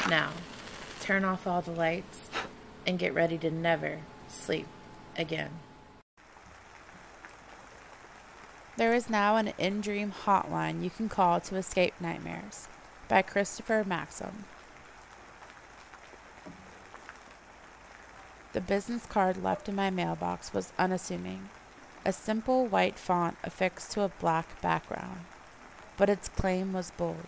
Now, turn off all the lights and get ready to never sleep again. There is now an in-dream hotline you can call to escape nightmares, by Christopher Maxim. The business card left in my mailbox was unassuming, a simple white font affixed to a black background, but its claim was bold.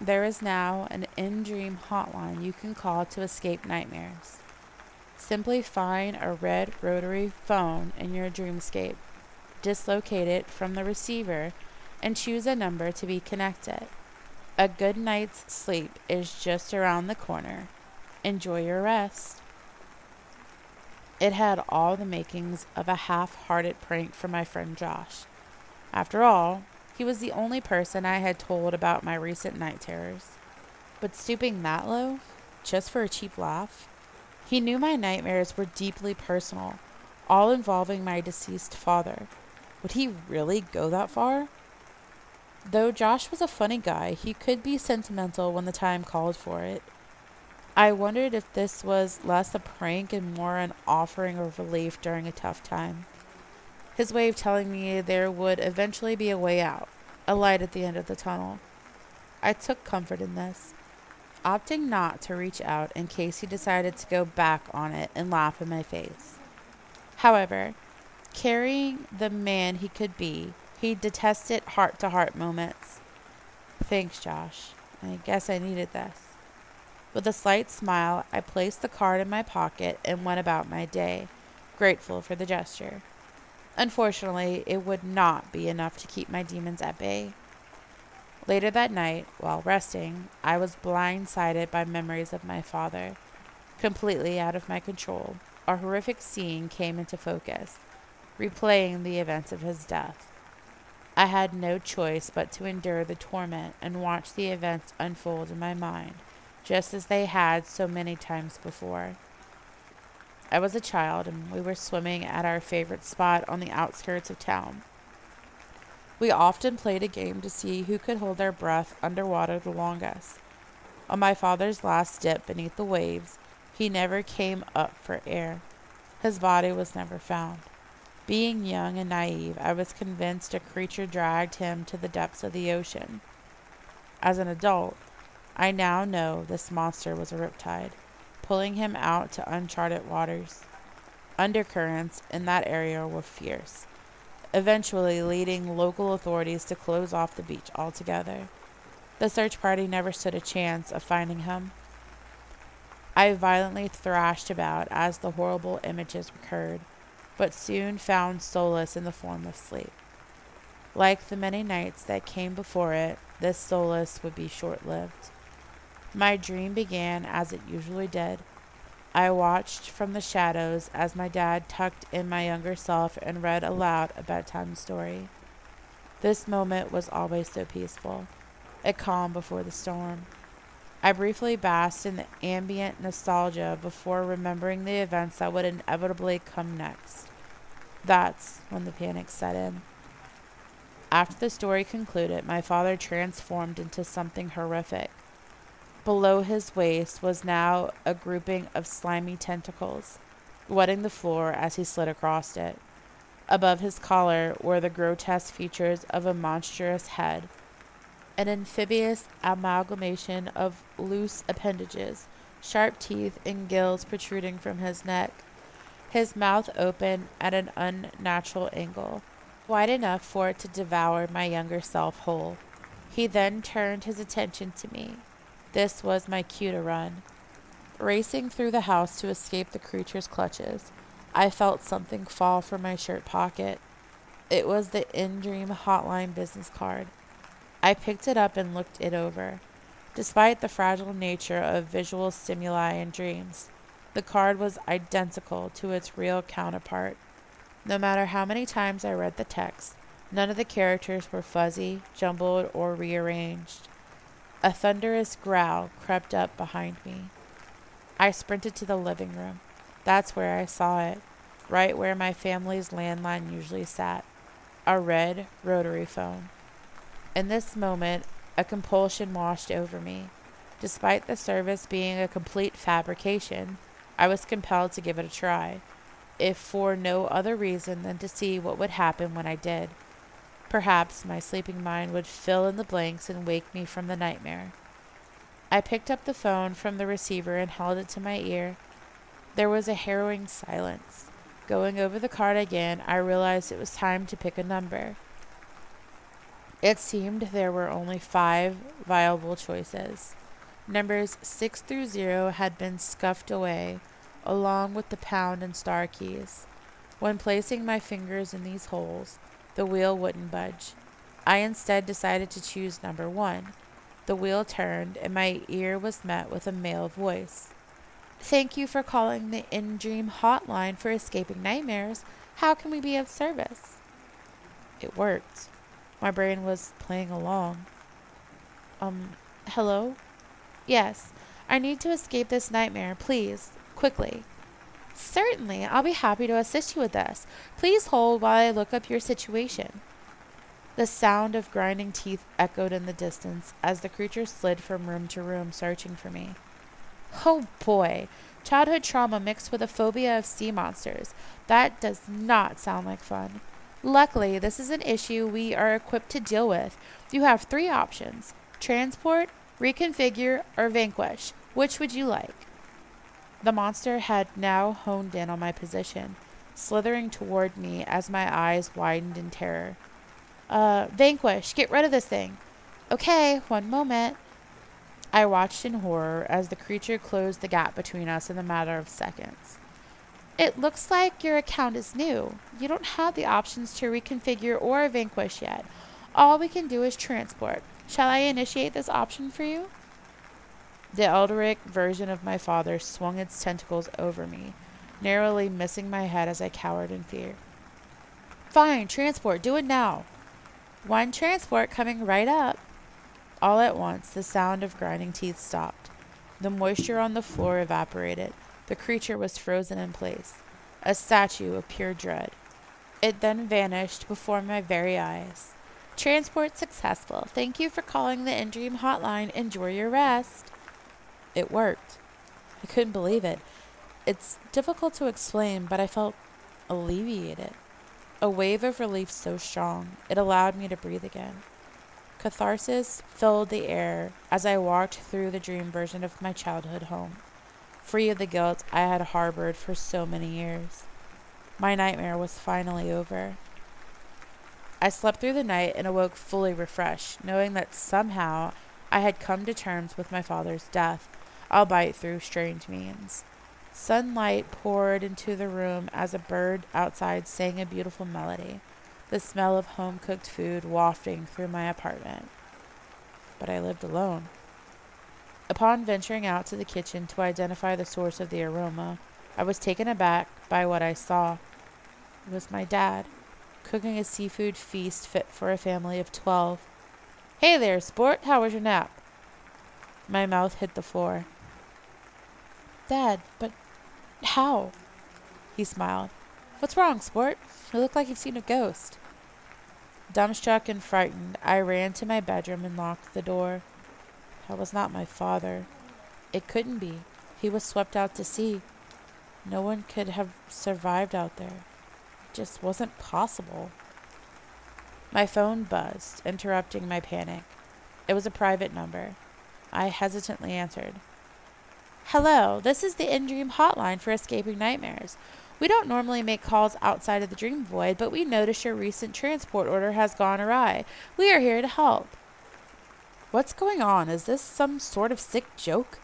There is now an in-dream hotline you can call to escape nightmares. Simply find a red rotary phone in your dreamscape, dislocate it from the receiver, and choose a number to be connected. A good night's sleep is just around the corner. Enjoy your rest. It had all the makings of a half-hearted prank from my friend Josh. After all, he was the only person I had told about my recent night terrors. But stooping that low, just for a cheap laugh? He knew my nightmares were deeply personal, all involving my deceased father. Would he really go that far? Though Josh was a funny guy, he could be sentimental when the time called for it. I wondered if this was less a prank and more an offering of relief during a tough time. His way of telling me there would eventually be a way out, a light at the end of the tunnel. I took comfort in this, opting not to reach out in case he decided to go back on it and laugh in my face. However, carrying the man he could be, he detested heart-to-heart moments. Thanks, Josh. I guess I needed this. With a slight smile, I placed the card in my pocket and went about my day, grateful for the gesture. Unfortunately, it would not be enough to keep my demons at bay. Later that night, while resting, I was blindsided by memories of my father. Completely out of my control, a horrific scene came into focus, replaying the events of his death. I had no choice but to endure the torment and watch the events unfold in my mind, just as they had so many times before. I was a child, and we were swimming at our favorite spot on the outskirts of town. We often played a game to see who could hold their breath underwater the longest. On my father's last dip beneath the waves, he never came up for air. His body was never found. Being young and naive, I was convinced a creature dragged him to the depths of the ocean. As an adult, I now know this monster was a riptide, pulling him out to uncharted waters. Undercurrents in that area were fierce, eventually leading local authorities to close off the beach altogether. The search party never stood a chance of finding him. I violently thrashed about as the horrible images recurred, but soon found solace in the form of sleep. Like the many nights that came before it, this solace would be short-lived. My dream began as it usually did. I watched from the shadows as my dad tucked in my younger self and read aloud a bedtime story. This moment was always so peaceful, a calm before the storm. I briefly basked in the ambient nostalgia before remembering the events that would inevitably come next. That's when the panic set in. After the story concluded, my father transformed into something horrific. Below his waist was now a grouping of slimy tentacles, wetting the floor as he slid across it. Above his collar were the grotesque features of a monstrous head, an amphibious amalgamation of loose appendages, sharp teeth and gills protruding from his neck, his mouth open at an unnatural angle, wide enough for it to devour my younger self whole. He then turned his attention to me. This was my cue to run. Racing through the house to escape the creature's clutches, I felt something fall from my shirt pocket. It was the in-dream hotline business card. I picked it up and looked it over. Despite the fragile nature of visual stimuli in dreams, the card was identical to its real counterpart. No matter how many times I read the text, none of the characters were fuzzy, jumbled, or rearranged. A thunderous growl crept up behind me. I sprinted to the living room. That's where I saw it, right where my family's landline usually sat, a red rotary phone. In this moment, a compulsion washed over me. Despite the service being a complete fabrication, I was compelled to give it a try, if for no other reason than to see what would happen when I did. Perhaps my sleeping mind would fill in the blanks and wake me from the nightmare. I picked up the phone from the receiver and held it to my ear. There was a harrowing silence. Going over the card again, I realized it was time to pick a number. It seemed there were only 5 viable choices. Numbers 6 through 0 had been scuffed away, along with the pound and star keys. When placing my fingers in these holes, the wheel wouldn't budge. I instead decided to choose number 1. The wheel turned, and my ear was met with a male voice. "Thank you for calling the in-dream hotline for escaping nightmares. How can we be of service?" It worked. My brain was playing along. Hello? Yes, I need to escape this nightmare, please, quickly. Certainly, I'll be happy to assist you with this. Please hold while I look up your situation. The sound of grinding teeth echoed in the distance as the creature slid from room to room, searching for me. Oh boy, childhood trauma mixed with a phobia of sea monsters. That does not sound like fun. Luckily, this is an issue we are equipped to deal with. You have 3 options: transport, reconfigure, or vanquish. Which would you like? The monster had now honed in on my position, slithering toward me as my eyes widened in terror. Vanquish, get rid of this thing. Okay, one moment. I watched in horror as the creature closed the gap between us in a matter of seconds. It looks like your account is new. You don't have the options to reconfigure or vanquish yet. All we can do is transport. Shall I initiate this option for you? The Eldritch version of my father swung its tentacles over me, narrowly missing my head as I cowered in fear. Fine, transport, do it now. One transport coming right up. All at once, the sound of grinding teeth stopped. The moisture on the floor evaporated. The creature was frozen in place, a statue of pure dread. It then vanished before my very eyes. Transport successful. Thank you for calling the in-dream hotline. Enjoy your rest. It worked. I couldn't believe it. It's difficult to explain, but I felt alleviated. A wave of relief so strong, it allowed me to breathe again. Catharsis filled the air as I walked through the dream version of my childhood home, free of the guilt I had harbored for so many years. My nightmare was finally over. I slept through the night and awoke fully refreshed, knowing that somehow I had come to terms with my father's death, albeit through strange means. Sunlight poured into the room as a bird outside sang a beautiful melody, the smell of home-cooked food wafting through my apartment. But I lived alone. Upon venturing out to the kitchen to identify the source of the aroma, I was taken aback by what I saw. It was my dad, cooking a seafood feast fit for a family of 12. Hey there, sport, how was your nap? My mouth hit the floor. Dad, but how? He smiled. What's wrong, sport? You look like you've seen a ghost. Dumbstruck and frightened, I ran to my bedroom and locked the door. That was not my father. It couldn't be. He was swept out to sea. No one could have survived out there. It just wasn't possible. My phone buzzed, interrupting my panic. It was a private number. I hesitantly answered. Hello, this is the in-dream hotline for escaping nightmares. We don't normally make calls outside of the dream void, but we noticed your recent transport order has gone awry. We are here to help. What's going on? Is this some sort of sick joke?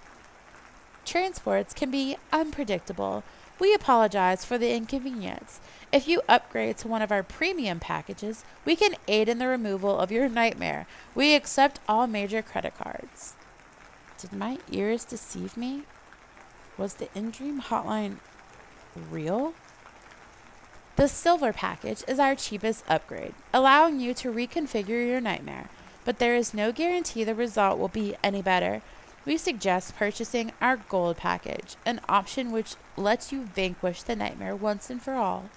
Transports can be unpredictable. We apologize for the inconvenience. If you upgrade to one of our premium packages, we can aid in the removal of your nightmare. We accept all major credit cards. Did my ears deceive me? Was the in-dream hotline real? The silver package is our cheapest upgrade, allowing you to reconfigure your nightmare, but there is no guarantee the result will be any better. We suggest purchasing our gold package, an option which lets you vanquish the nightmare once and for all.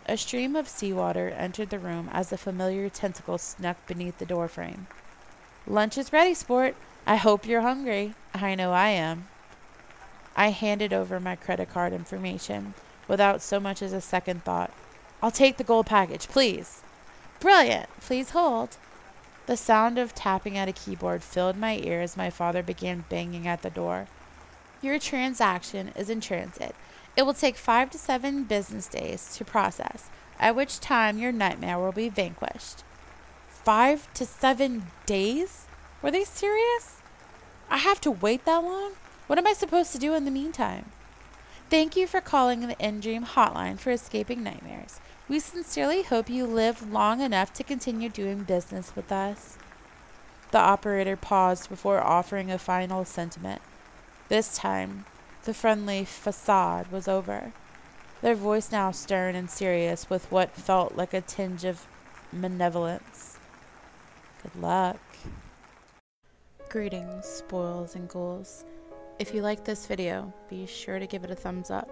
A stream of seawater entered the room as the familiar tentacle snuck beneath the doorframe. Lunch is ready, sport. I hope you're hungry. I know I am. I handed over my credit card information without so much as a second thought. I'll take the gold package, please. Brilliant. Please hold. The sound of tapping at a keyboard filled my ear as my father began banging at the door. Your transaction is in transit. It will take 5 to 7 business days to process, at which time your nightmare will be vanquished. 5 to 7 days? Were they serious? I have to wait that long? What am I supposed to do in the meantime? Thank you for calling the In-Dream hotline for escaping nightmares. We sincerely hope you live long enough to continue doing business with us. The operator paused before offering a final sentiment. This time, the friendly facade was over, their voice now stern and serious with what felt like a tinge of malevolence. Good luck. Greetings, spoils and ghouls. If you like this video, be sure to give it a thumbs up.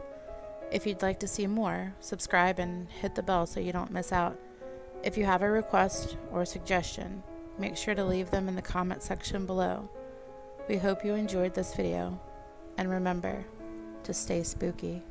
If you'd like to see more, subscribe and hit the bell so you don't miss out. If you have a request or suggestion, make sure to leave them in the comment section below. We hope you enjoyed this video, and remember to stay spooky.